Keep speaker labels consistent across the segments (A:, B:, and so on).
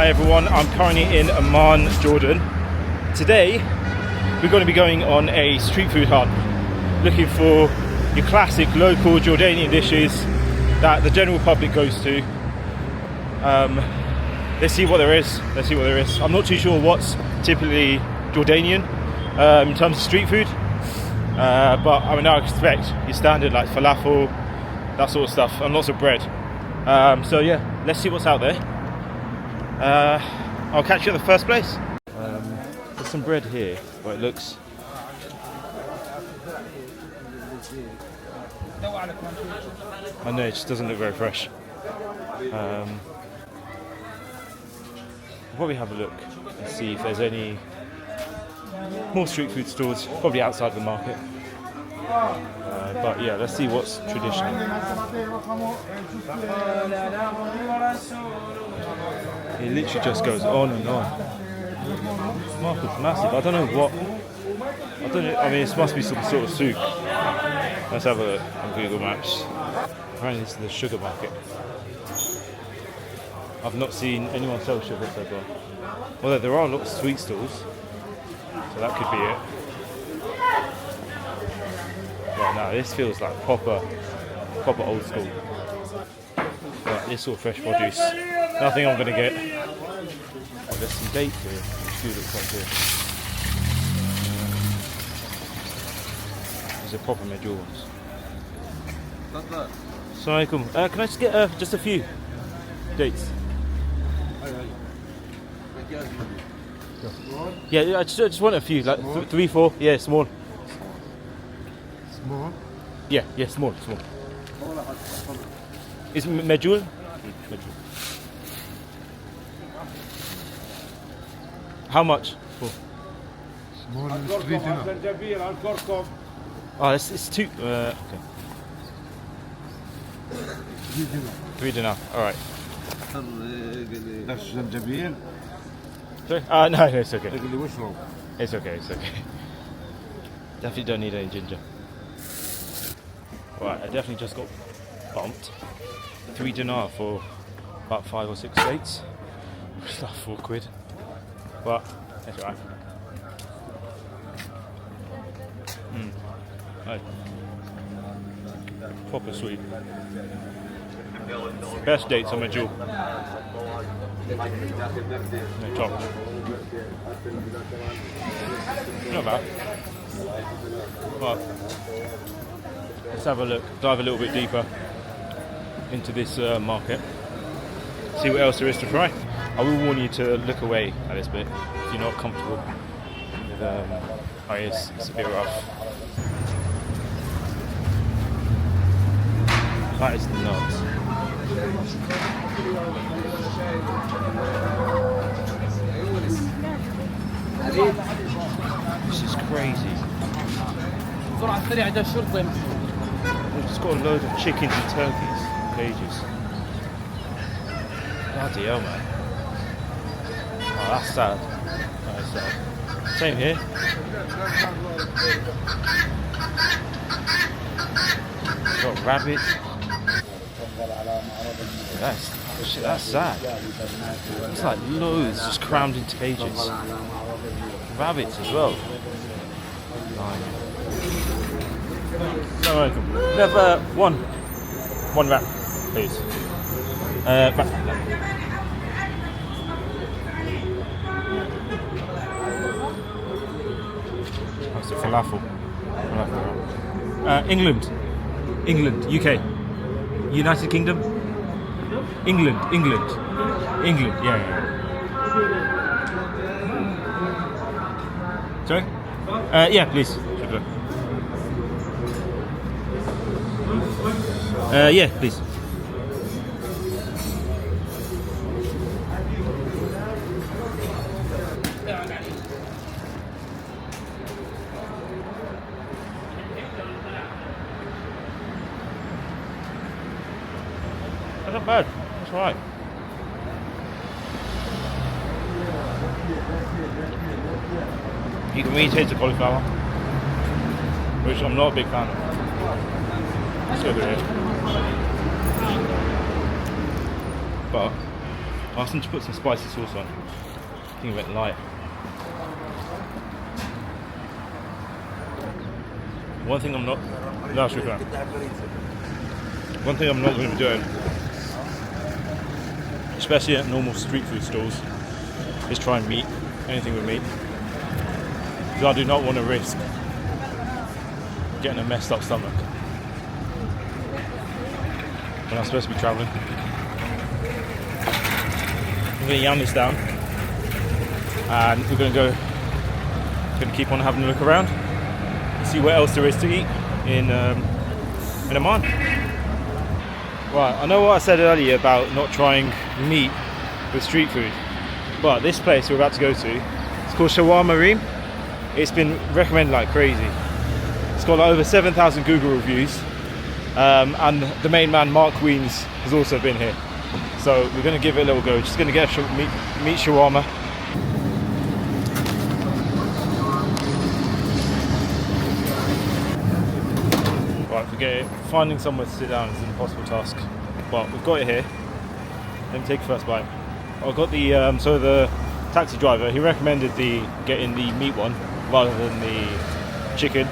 A: Hi everyone, I'm currently in Amman, Jordan. Today we're going to be going on a street food hunt, looking for your classic local Jordanian dishes that the general public goes to. Let's see what there is. I'm not too sure what's typically Jordanian in terms of street food, but I mean, I expect your standard like falafel, that sort of stuff, and lots of bread. So yeah, let's see what's out there. I'll catch you at the first place. There's some bread here, but it looks... I know, it just doesn't look very fresh. We'll probably have a look and see if there's any more street food stores, probably outside the market. But yeah, let's see what's traditional. It literally just goes on and on. This market's massive. I don't know what. I mean, this must be some sort of souk. Let's have a look on Google Maps. Apparently, this is the sugar market. I've not seen anyone sell sugar so far. Although there are lots of sweet stalls, so that could be it. But no, this feels like proper old school. Like this sort of fresh produce. Nothing I'm gonna get. Oh, there's some dates here, which do look quite good. These are proper medjool ones. Assalamu alaikum. Can I just get just a few dates? Yeah, I just want a few, like 3, 4. Yeah, small.
B: Small?
A: Yeah, small. Is medjool? How much?
B: Small is 3 dinar.
A: Oh, it's 2. Okay. 3 dinar. All right.
B: That's zanjabil.
A: Sorry? No, it's okay. It's okay. Definitely don't need any ginger. Right, I definitely just got bumped. 3 dinar for about 5 or 6 dates. It's like 4 quid. But that's alright. Right. Proper sweet. Best dates on medjool. No, top. Not bad. But let's have a look, dive a little bit deeper into this market. See what else there is to try. I will warn you to look away at this bit if you're not comfortable with, it's a bit rough. That is nuts. This is crazy. We've just got a load of chickens and turkeys, cages. Bloody hell, man. Oh, that's sad. That is sad. Same here. Got rabbits. That's sad. It's like loads just crammed into cages. Rabbits as well. No, never one rat, please. Rat. That's the falafel. England, UK, United Kingdom, England. Yeah. Sorry? Yeah, please. Yeah, please. That's not bad. That's right. You can really taste the cauliflower, which I'm not a big fan of. Let's go with it. But I asked him to put some spicy sauce on. I think it went light. One thing I'm not... No, shukran. One thing I'm not going to be doing, especially at normal street food stalls, is try and meat, anything with meat. Because I do not want to risk getting a messed up stomach when I'm supposed to be travelling. I'm going to yam this down, and we're going to keep on having a look around, see what else there is to eat in Amman. Right, I know what I said earlier about not trying meat with street food, but this place we're about to go to, it's called Shawarma Reem. It's been recommended like crazy. It's got like over 7,000 Google reviews, and the main man Mark Weens has also been here. So we're going to give it a little go. Just going to get a meat shawarma. Right, forget it. Finding somewhere to sit down is an impossible task, but we've got it here. Let me take the first bite. I got the so the taxi driver, he recommended getting the meat one rather than the chicken.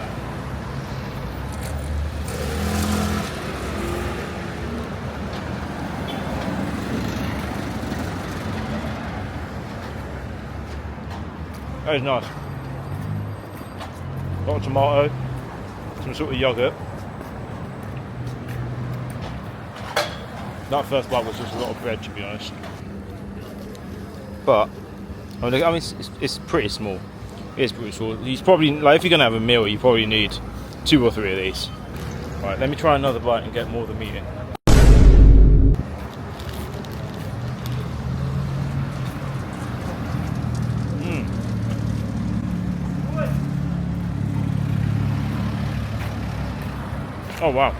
A: That is nice. A lot of tomato, some sort of yogurt. That first bite was just a lot of bread, to be honest. But I mean, it's pretty small. It's pretty small. He's probably like, if you're gonna have a meal, you probably need 2 or 3 of these. Right, let me try another bite and get more of the meat in. Oh wow,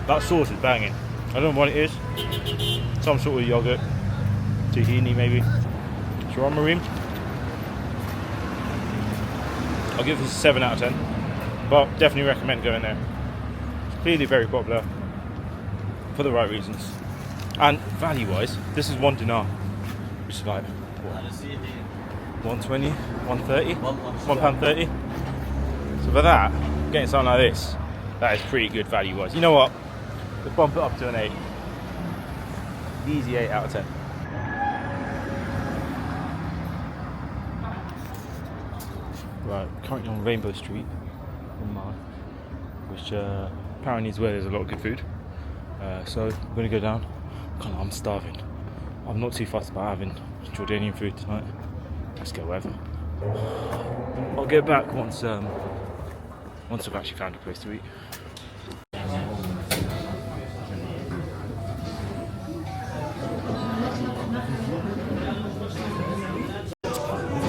A: that sauce is banging. I don't know what it is. Some sort of yogurt, tahini maybe. Shawarma Reem. I'll give this a 7 out of 10, but definitely recommend going there. It's clearly very popular for the right reasons, and value-wise, this is $1 dinar, which is like what, 120, 130, £1.30. So for that, getting something like this, that is pretty good value-wise. You know what? Let's bump it up to an 8. Easy 8 out of 10. Right, currently on Rainbow Street in Amman, which apparently is where there's a lot of good food. So I'm going to go down. I'm starving. I'm not too fussed about having Jordanian food tonight. Let's go wherever. I'll get back once I've actually found a place to eat.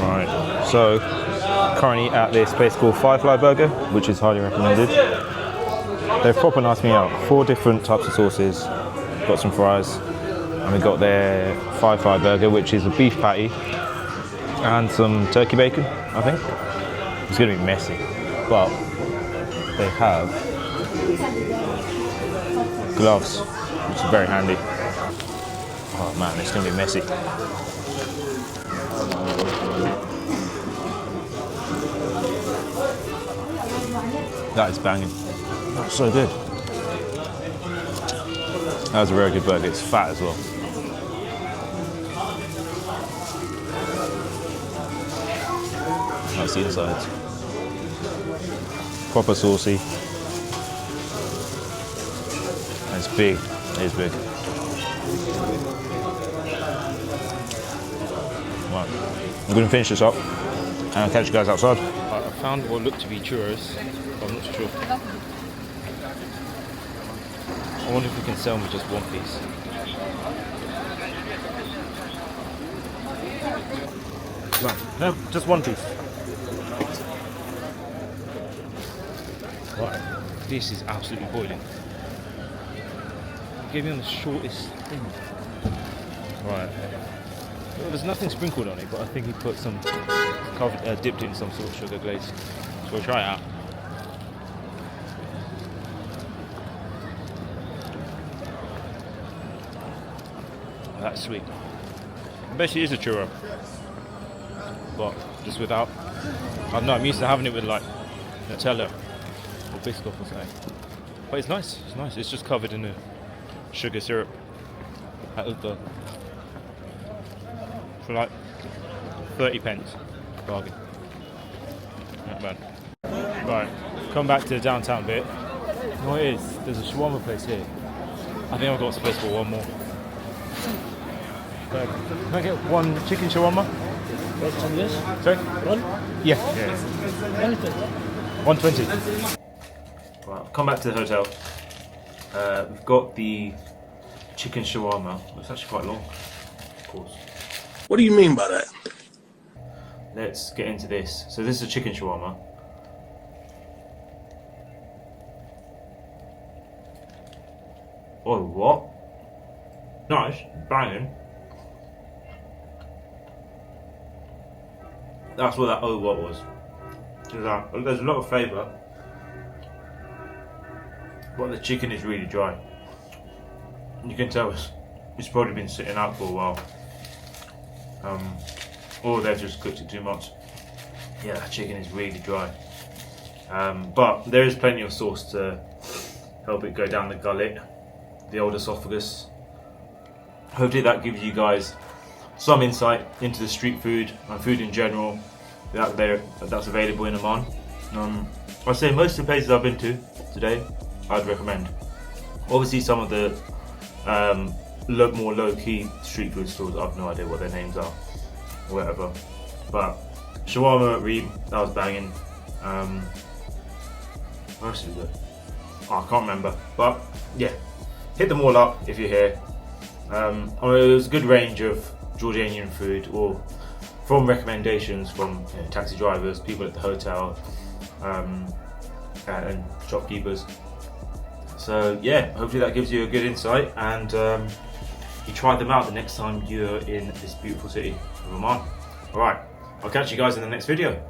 A: Right, so currently at this place called Firefly Burger, which is highly recommended. They've proper niced me out. 4 different types of sauces, got some fries, and we got their Firefly Burger, which is a beef patty and some turkey bacon, I think. It's going to be messy, but they have gloves, which is very handy. Oh man, it's going to be messy. That is banging. That's so good. That was a very good burger. It's fat as well. That's the inside. Proper saucy. And it's big. It is big. Right. I'm going to finish this up and I'll catch you guys outside. I found what looked to be churros. I'm not sure. I wonder if we can sell me just one piece. No, just one piece. Right, this is absolutely boiling. He gave me on the shortest thing. Right. Well, there's nothing sprinkled on it, but I think he put some dipped it in some sort of sugar glaze. So we'll try it out. That's sweet. Basically, it is a churro, but just without. I don't know. I'm used to having it with like Nutella or biscuit or something. But it's nice. It's nice. It's just covered in a sugar syrup. For like 30 pence. Bargain. Not bad. Right. Come back to the downtown bit. You know what it is? There's a shawarma place here. I think I've got space for one more. Can I get one chicken shawarma?
C: What's on this?
A: Sorry?
C: One?
A: Yeah. 120. Right, I've come back to the hotel. We've got the chicken shawarma. It's actually quite long, of course.
C: What do you mean by that?
A: Let's get into this. So this is a chicken shawarma. Oh, what? Nice, banging. That's what that oh what was. There's a lot of flavour, but the chicken is really dry. You can tell it's probably been sitting out for a while. Or they've just cooked it too much. Yeah, that chicken is really dry. But there is plenty of sauce to help it go down the gullet, the old esophagus. Hopefully that gives you guys some insight into the street food and food in general that's available in Amman. I'd say most of the places I've been to today, I'd recommend. Obviously some of the more low-key street food stores, I've no idea what their names are or whatever. But shawarma at Reem, that was banging. Where else did we go? Oh, I can't remember. But yeah, hit them all up if you're here. I mean, it was a good range of Jordanian food, or from recommendations from taxi drivers, people at the hotel, and shopkeepers. So yeah, hopefully that gives you a good insight, and you try them out the next time you're in this beautiful city of Amman. Alright, I'll catch you guys in the next video.